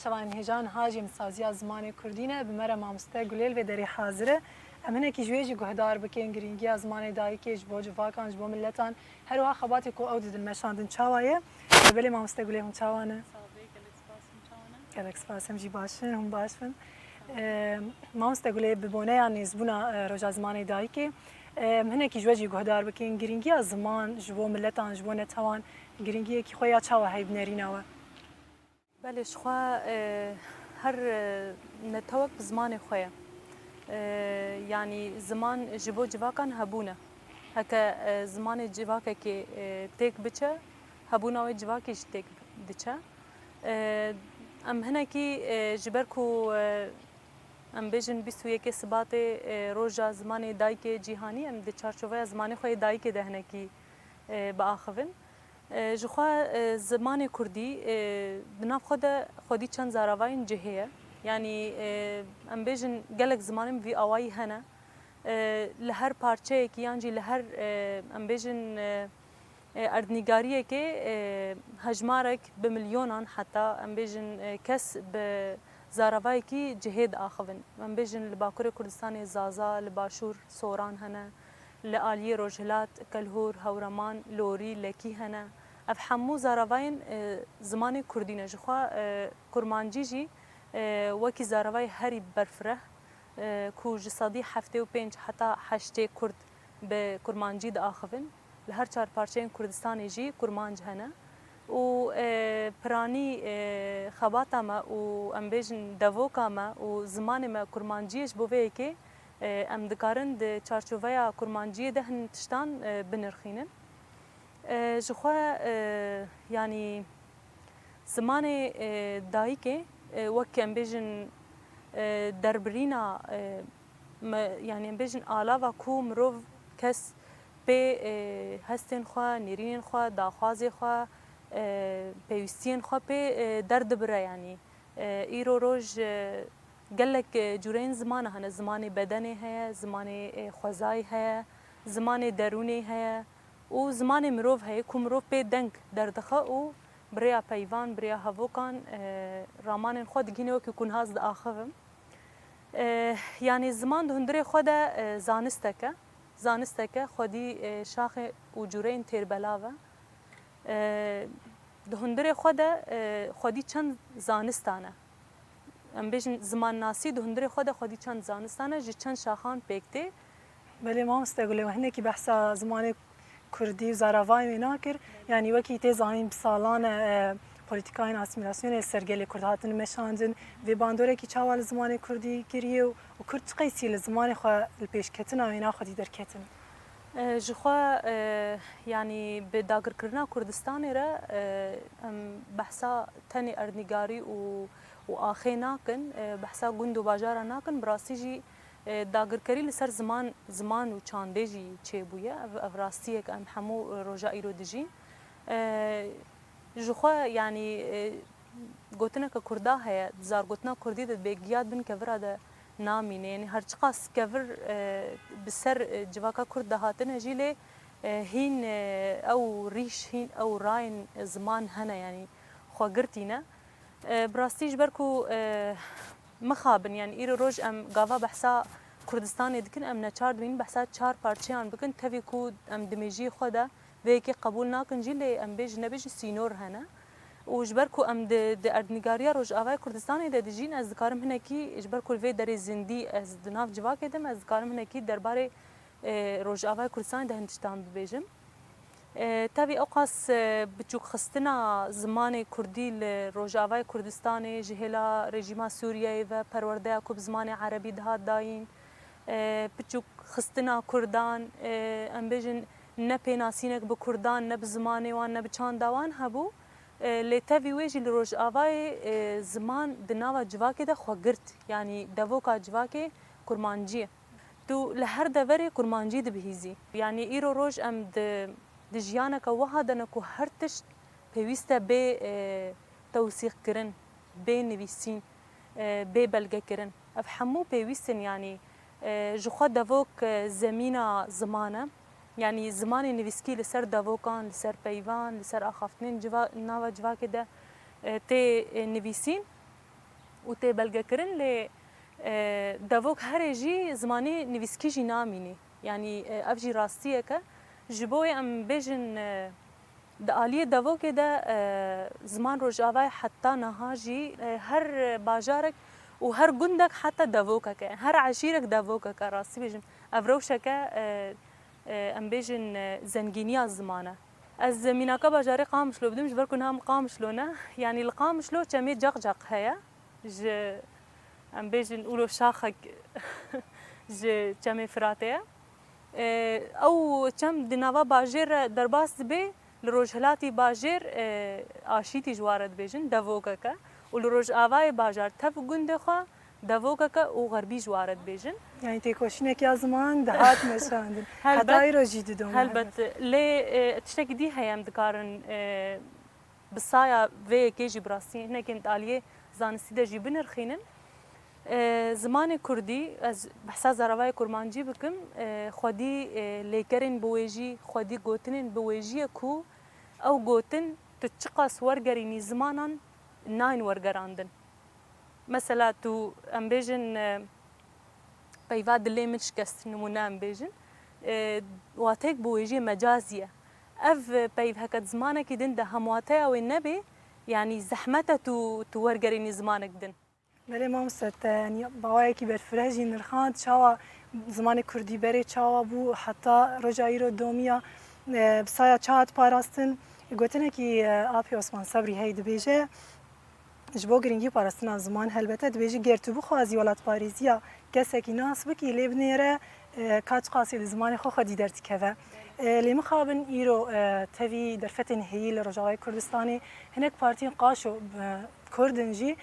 شوان هجان هاجم سازی زمان کردینه بمره مامسته گلیل و دری حاضره امنه کی جویجی گهدار بکن گرینگی زمان دایی که جبو جوافکان جبو ملتان هر وقت خباتی کو اود دل مشاندن چاوایه بله مامسته گلیل هم چاوانه کلکس پاسم جی باشن هم باشن مامسته گلیل ببونه یعنی زبونا رجا زمان دایی که هنه کی جویجی گهدار بکن گرینگی زمان جبو ملتان جبو نتوان گرینگی کی خویا چاوه هی بنریناوه بله شخوا هر نتوک بزمان خواه يعني زمان جبو جواكان هبونا هكا زمان جواكا كي تيك بچه هبونا و جواكيش تيك دچه ام هنا كي جبركو ام بيجن بيسو يكي سباتي روجا زمان دايكي جيهاني ام دي چارچوبه زمان خواه دايكي ده هنا كي بآخفن جخوا زمان کردی بناف خودی چند زاراوین جهیه یعنی ام بیجن گلک زمانم وی آوایی هنه لهر پارچه کی یعنی لهر ام بیجن اردنیگاریه که هجمارک بملیونان حتی ام بیجن کس به زاراوایی کی جهید آخون ام بیجن لباکور کردستان زازا لباشور سوران هنه لآلیه روجهلات کلهور هورمان لوری لکی هنه اف حمو زاراوین زمان کردینه جخوا کرمانجی جی وکی زاراوی هری برفره کو جسادی هفته و پنج حتی هشته کرد به کرمانجی دا آخوین لهر چار پارچه کردستان جی کرمانج هنه و پرانی خباتا ما و ام بیجن دووکا ما و زمان ما کرمانجیش بوه که ام دکارن ده چارچوبه کرمانجی دهن تشتان بنرخینن جخوا يعني زمان دايكي وكي ام بيجن دربرينا يعني ام بيجن آلاوا كو مروف كس بي هستن خوا نيرين خوا داخوازي خوا بيوستين خوا بي درد برا يعني ايرو روج قالك جورين زمان هنا زمان بدني هيا زمان خوزاي هيا زمان دروني هيا و زمان مروف هی کو مروف پی دنگ دردخه و بریا پیوان بریا هوکان رامان خود گینه که کنهاز د آخوم یعنی زمان دهندره خود زانستکه خودی شاخ و جورین تیر بلاوه دهندره خودی چند زانستانه ام بیشن زمان ناسی دهندره خودی چند زانستانه جی چند شاخان پیکته بله ما مستقله و هنه کی بحث زمان کردی و زاراوای مینا کر یعنی وکی تیز آین بسالان پولیتیکاین اسیمیلاسیون سرگل کرد هاتن مشاندن و باندوره کی چاوال زمان کردی کریه و کرد قیسی زمان خو الپیش کتن و مینا خودی در کتن جخوا يعني بداگر کرنا کردستان را بحثا تنی اردنگاری و آخه ناکن بحثا گند و باجارا ناکن براسی جی داگرکاری لسر زمان و چانده جی چه بویه اف راستیه که ام همو روژا ایرو دجین جخوا یعنی گوتنه که کرده هیا زار گوتنه کردی ده بگیاد بین که ورا ده نامینه یعنی هر چقاس که ور بسر جواکا کرد ده هاتنه جیله هین او ریش هین او راین زمان هنه یعنی خوا گرتینه براستیش برکو مخابن يعني إيرو روج أم قافا بحثا كردستان يدكن أم نشار دوين بحثا چار پارچيان بكن تفي كود أم دميجي خدا ويكي قبول ناكن جيلي أم بيج نبيج سينور هنا وجبركو أم د أردنگاريا روج آواي كردستان يدا دجين از دكارم هناكي جبركو الفي داري زندي از دناف جواك يدم از دكارم هناكي درباري روج آواي كردستان يدا هندشتان ببيجم تابي اوقاس بچوك خستنا زمان كردي لروجاوای كردستان جهلا رژیم سوریه و پرورده کوب زمان عربی ده داین بچوك خستنا كردان ام بيجن نپیناسینک به کردان نب زمان وان نب چان دوان هبو لتوی ویجی لروجاوای زمان دناوا جواکه ده خوگرت يعني دووکا جواکه کرمانجی تو لهر دوره کرمانجی ده بهیزی يعني ایرو روج ام ده دجیانک وهادنکو هر تشت پیوسته به توثیق کرن به نویسین به بلگه کرن اف همو پیوستن يعني جخوا دووک زمینه زمانه يعني زمان نویسکی لسر دووکان لسر پیوان لسر آخافتنین ناوا جواکه ده تی نویسین و تê belgekirin lê devok herê jî zimanê nivîskî jî namînî. Yani ev jî rastiyek e. Ji bo em bêjin di aliyê devokê de ziman rojavayê heta niha jî her bajarek û her gundek heta devokek e. Her eşîrek devokek e rastî bêjim. Ev rewşek e em bêjin zengîniya ziman e. Ez mînaka bajarê Qamişlo bidim ji ber ku niham Qamişlo ne. Yani li Qamişlo çemê ceqceq heye ji em bêjin ûlo şaxek ji çemê Firatê ye. Ew çem di nava bajêr re derbas dibe li rojhilatî bajêr aşîtî ji wan re dibêjin devokek e û li rojavayê bajar tev gundê xwe devokek e û xerbî ji wan re dibêjin. Yani têkoşînekiya ziman dihat meşandin. Heta îro jî didome. Helbet lê tiştekî dî heye em dikarin bi saya vê yekê jî bi rastî hinekên di aliyê zanistî de jî binirxînin. Zimanê Kurdî ez behsa zaravayê kurmancî bikim xwedî lêkerên bi wê jî xwedî gotinên bi wê jî ye ku ew gotin tu çi qas wergerînî zimanan nayên wergerandin. Mesela tu em bêjin peyva dilê min şikest nimûne em bêjin wateyek bi wê jî mecazî ye. Ev peyv heket zimanekî din de hemwateya wê nebe yani zehmet tu wergerînî zamanek din. Belê mamoste te yani bawayekî berfireh jî nirxand çawa zimanê Kurdî berê çawa bû heta roja îro domiya bi saya çi hat parastin gotinekî Apê Osman Sebrî hey dibêje ji bo giringî parastina ziman helbete dibêjî gêr tu bixwazî welatparêziya kesekî nas bikî lê binêre ka çi qasî li zimanê xwe xwedî derdikeve. Lê mixabin îro tevî derfetên heyî li Rojavayê Kurdistanê hinek partiyên qaş û Kurdin jî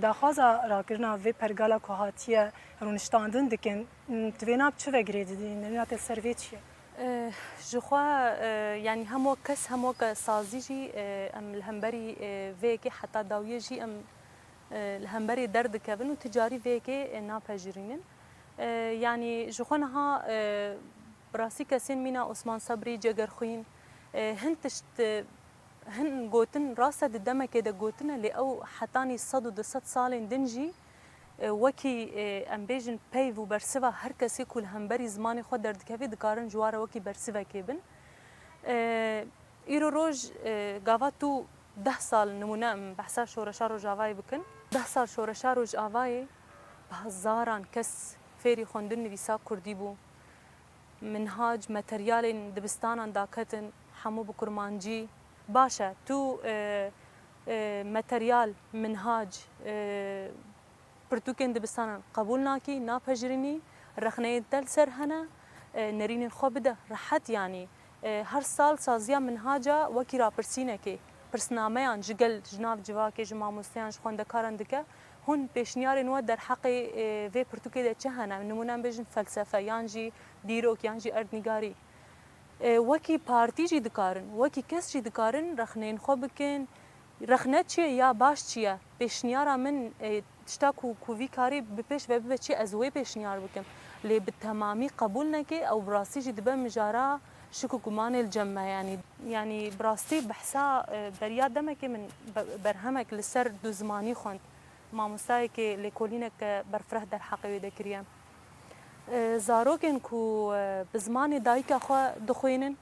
daxwaza rakirina vê pergala ku hatiye rûniştandin dikin. Divê nav çi vegirê didîn? Navîna te ser vê çi ye? Ji xwe yani hemû kes hemû ke sazî jî em li hemberî vê yekê heta dawiyê jî em li hemberî derdikevin û ticarî vê yekê napejirînin. Yani ji xwe niha bi rastî kesên mîna Osman Sebrî Cegerxwîn hin tişt hin gotin rasta di demekê de gotine lê ew hetanî 100 salên din jî wekî em bêjin peyv û bersiva her kesê ku li hemberî zimanê xwe derdikeve dikarin ji wan re wekî bersivekê bin. Îro roj gava tu 10 sal nimûne em behsa şoreşa Rojavayê bikin. 10 sal şoreşa Rojavayê bi hezaran kes fêrî xwendin nivîsa Kurdî bû. Minhac materyalên dibistanan daketin hemû bi kurmancî. Baş e tu materyal minhac pirtûkên dibistanan qebûl nakî napejirînî rexneyên tel ser hene nerînên xwe bide rehet yani her sal saziya minhaca wekî rapirsînekê pirsnameyan ji gel ji nav civakê ji mamosteyan ji xwendekaran dike hûn pêşniyarên we derheqê vê pirtûkê de çi hene nimûne em bêjin felsefe yan jî dîrok yan jî erdnîgarî. Wekî partî jî dikarin, wekî kes jî dikarin rexneyên xwe bikin. Rexne çi ye ya baş çi ye? Pêşniyara min tişta ku vî karî bi pêş ve bibe çi ez wê pêşniyar bikim. Lê bi temamî qebûl neke ew bi rastî jî dibe mijara şik û gumanê li cem me yani bi rastî behsa beriya demekê min berhemek li ser du zimanî xwend. Mamostayekê lêkolînek berfireh derheqê wê de kiriye. Zarokên ku bi zimanê dayîka xwe dixwînin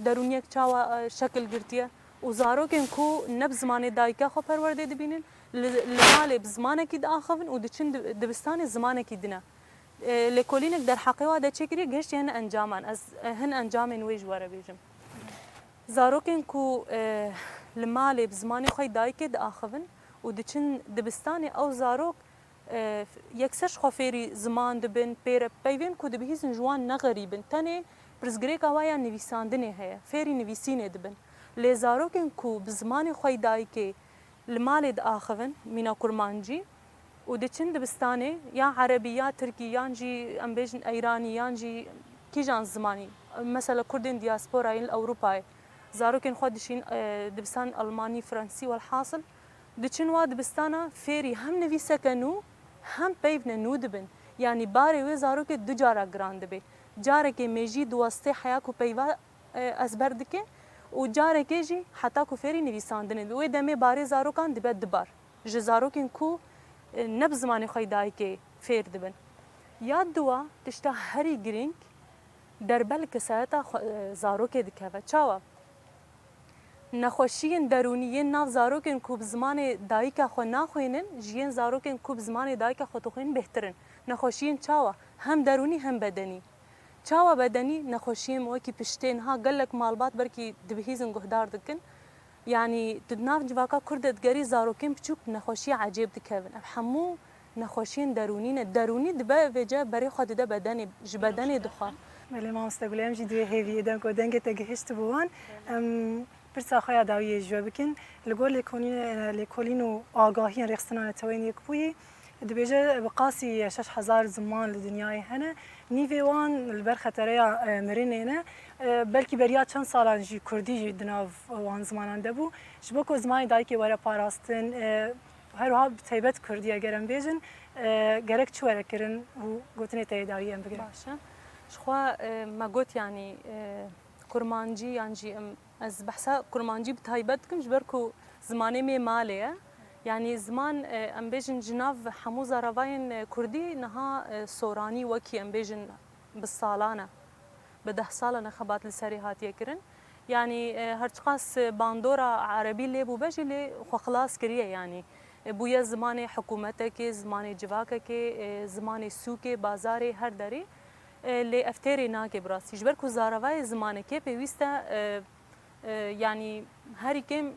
derûniyek çawa şekil girtiye û zarokên ku ne bi zimanê dayîka xwe perwerdê dibînin li malê bi zimanekî diaxivin û diçin dibistanê zimanekî dine. Lêkolînek derheqê wa de çêkiriye gehiştiye hin encaman ez hin encamên wê ji we re bêjim. Zarokên ku li malê bi zimanê xwe dayîkê diaxivin û diçin dibistanê ew zarok yekser ji xwe fêrî ziman dibin pêre peyvên ku dibihîzin ji wan negerîbin tenê pirsgirêka wa ya nivîsandinê heye fêrî nivîsînê dibin. Lê zarokên ku bi zimanê xwe dayîkê li malê diaxivin mîna kurmancî û diçin dibistanê ya erebî ya tirkî yan jî em bêjin eyranî yan jî kîjan zimanî mesela Kurdên dîasporayên li Ewropayê zarokên xwe dişîn dibistan Almanî Fransî welhasil diçin wa dibistana fêrî hem nivîseke nû hem peyvne nû dibin. Yani barê wê zarokê du cara giran dibe. Carekê mêjî diwestê heya ku peyva ezber dike û carekê jî heta ku fêrî nivîsandinê wê demê barê zarokan dibe dibar. Ji zarokên ku نب زمانی خوی دایکی فیر دبن یاد دوا تشتا هری گرینگ در بل کسایتا زاروک دکه چاوا نخوشین درونی ناف زاروکن کوب زمان دایکا خو ناخوینن جین زاروکن کوب زمان دایکا خو تخوین بهترن نخوشین چاوا هم درونی هم بدنی چاوا بدنی نخوشیم وکی پشتین ها گلک مالبات برکی دبهیزن گهدار دکن يعني تدناف جواكا كردت جري زاروكين بتشوك نخوشي عجيب دكevin حمو نخوشين دروني دبا فيجا بري خود ده بدني جبدني دخا ملی ما مستقبلیم جدی هیوی دن کو دنگ تگهشت بوان برسا خیا داوی جو بکن لگور لکولینو آگاهی رخصتان توین یک بوی دبیجه بقاسی 6000 زمان لدنیای هنه نیوی وان البر خطریا مرینه بلکی بریا چند سالان جی کردی جی دناف وان زمانان دبو جبو کو زمانی دایی که وره پاراستن هر وها تایبت کردی اگرم بیجن گرک چوره کرن و گوتنی تایدایی ام بگیرن باشه شخوا ما قلت يعني كرمانجي يعني از بحثا كرمانجي بتايبت كم جبركو زماني مي ماليه يعني زمان ام بيجن جناف حمو زراوين كردي نها سوراني وكي ام بيجن بالصالانه بده سالانه خبات لسري هاتيه كرن يعني هرتقاس باندورا عربي لي بو بجي لي خلاص كريه يعني بويا زماني حكومتك زماني جواكك زماني سوق بازاري هر داري لی افتری ناکه براسی جبر کو زاروای زمانه که پیوسته یعنی هری کم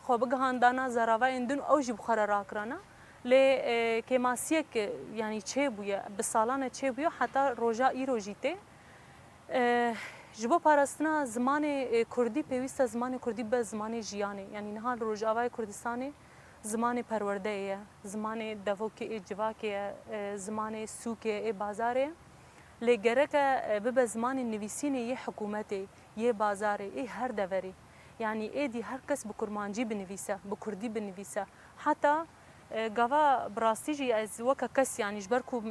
خواب گهاندانا زاروای اندون اوجی بخار راکرانا لی کماسیه که یعنی چه بویا بسالانه چه بویا حتی روجا ای روجیته جبو پاراستنا زمان کردی پیوسته زمان کردی به زمان جیانه یعنی نهال روجاوای کردستانی زمان پرورده زمان دوکی جواکی زمان سوک بازاره لگرک به زمان نویسینی یه حکومتی یه بازاری ای هر دوری یعنی ایدی هر کس بکرمانجی بنویسه بکردی بنویسه حتی گاوا براستیجی از وکا کس یعنی جبرکو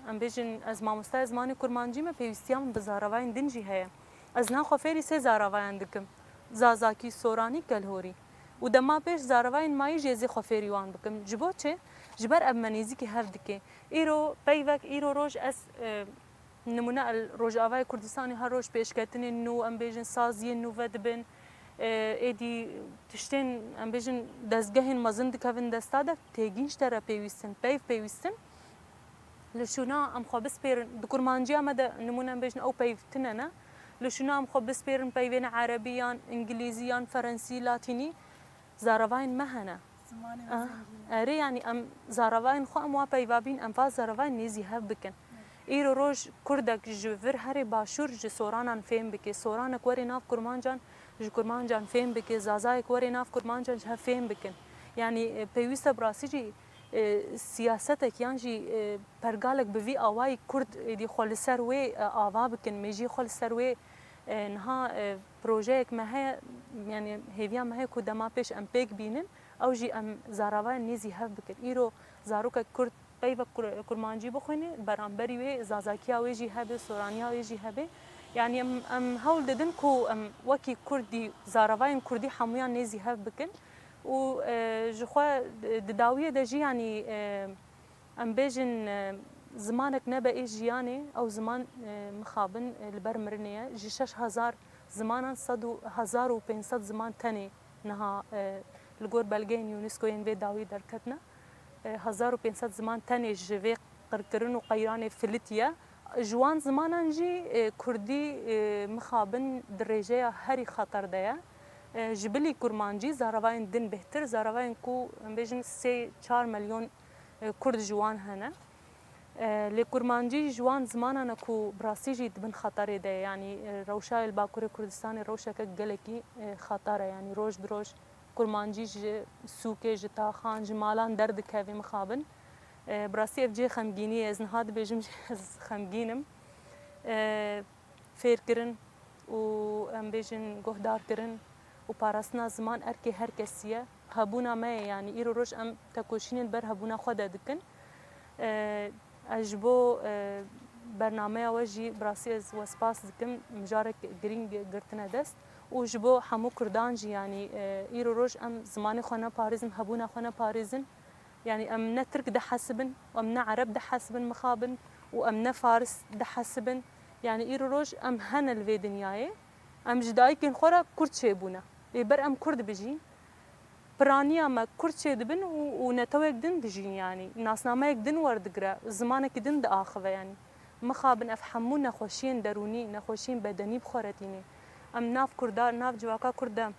ام بیجن از ماموستا زمان کرمانجی ما پیوستیام بزاروین دنجی هیا از ناخو فیری سه زاروین دکم زازاکی سورانی کلهوری و دما پیش زاروین مایی جیزی خفیری وان بکم جبو چه جبر ابمنیزی که هفت که ایرو پیوک ایرو روز از نمونه روز آوای کردستانی هر روز پیش کردن نو ام بیجن سازی نو ودبن ایدی تشتین ام بیجن دستگاهین مزند کافن دستاده تیگینش ترا پیوستن پیوستن لشونا ام خابس بيرن دكرمانجي امدا نمونا بيجن او بيفتنا لشونا ام خابس بيرن بيبين عربيان انجليزيان فرنسي لاتيني زاروين مهنا اري يعني ام زاروين خو ام وابيبابين ام فاز زاروين نيزي هب بكن ايرو روج كردك جوفر هري باشور ج سورانان فهم بك سورانك وري ناف كرمانجان ج كرمانجان فهم بك زازايك وري ناف كرمانجان ج فهم بكن يعني بيوستا براسيجي سیاستك یانجی پرگالک بوی آوای کرد دی خال سروی آوا بکن میجی خال سروی نها پروژه مه یعنی هیویا مه کدام پیش ام پیک بینن او جی ام زاروای نیزی هف بکن ایرو زاروک کرد پیو کرمانجی بخونه برانبری وی زازاکیا وی جی هبه سورانیا وی جی هبه يعني ام هول ددن کو ام وکی کردی زاروای کردی حمویان نیزی هف بکن و جخوا داویه دجی يعني ام بيجن زمانك نبا ايجياني او زمان مخابن البرمرنيه جي 6000 زمانا صدو 1500 زمان تاني نها الجور بلغين يونسكو ينبي داوي دركتنا 1500 زمان تاني جوي قركرن وقيراني فلتيا جوان زمانا جي كردي مخابن درجه هري خطر ديا جبلی کرمانجی زاروین دن بهتر زاروین کو بیشتر 3-4 میلیون کرد جوان هنه لکرمانجی جوان زمانه کو براسیجی دبن خطره ده یعنی روشای الباکور کردستان روشا که گلکی خطره یعنی روز بروز کرمانجی سوکه جتا خان جمالان درد کوی مخابن براسی افجی خمگینی از نهاد بیشم خمگینم فیر کرن و ام بیشن گهدار کرن و پاراستنا زمان ارکی هر کسیه هبونا ما يعني ایرو روش ام تکوشین بر هبونا خود دکن اجبو برنامه واجی براسی از وسپاس دکم مجارک گرینگ گرتنا دست و جبو همو کردانجی يعني ایرو روش ام زمان خونه پاریزم هبونا خونه پاریزن يعني ام نه ترك ده حسبن وام نه عرب ده حسبن مخابن وام نه فارس ده حسبن يعني ايرو روج ام هن الفي دنياي ام جداي كن خورا كرد شيبونا بر ام كرد بجين برانيا ما كرد شيدبن ونتويك دن دجين يعني ناسنامه دن وردقرا زمانك دن ده آخذ يعني مخابن افحمون نخوشين دروني نخوشين بدني بخورتيني ام ناف كردا ناف جواكا كردا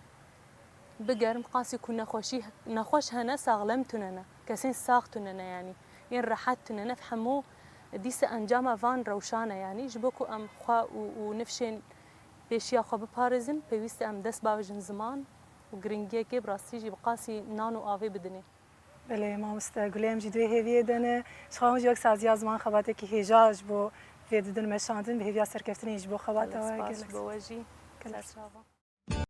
بقرم قاسي كنا نخوش هنا ساغلمتنا كسين ساختنا يعني ين راحتنا نفهمو ديس انجام فان روشانه يعني جبوكو ام خوا ونفشين بيشيا خو ببارزن بيوست ام دس باوجن زمان وگرنگی که براستی جی بقاسی نانو آوی بدنی. بله ما مستقلیم جدوی هیوی دنه شخص جوک سازی از من خباته که هجاج بو وید دن مشاندن به هیوی سرکفتنی جبو خباته و گلس. بواجی.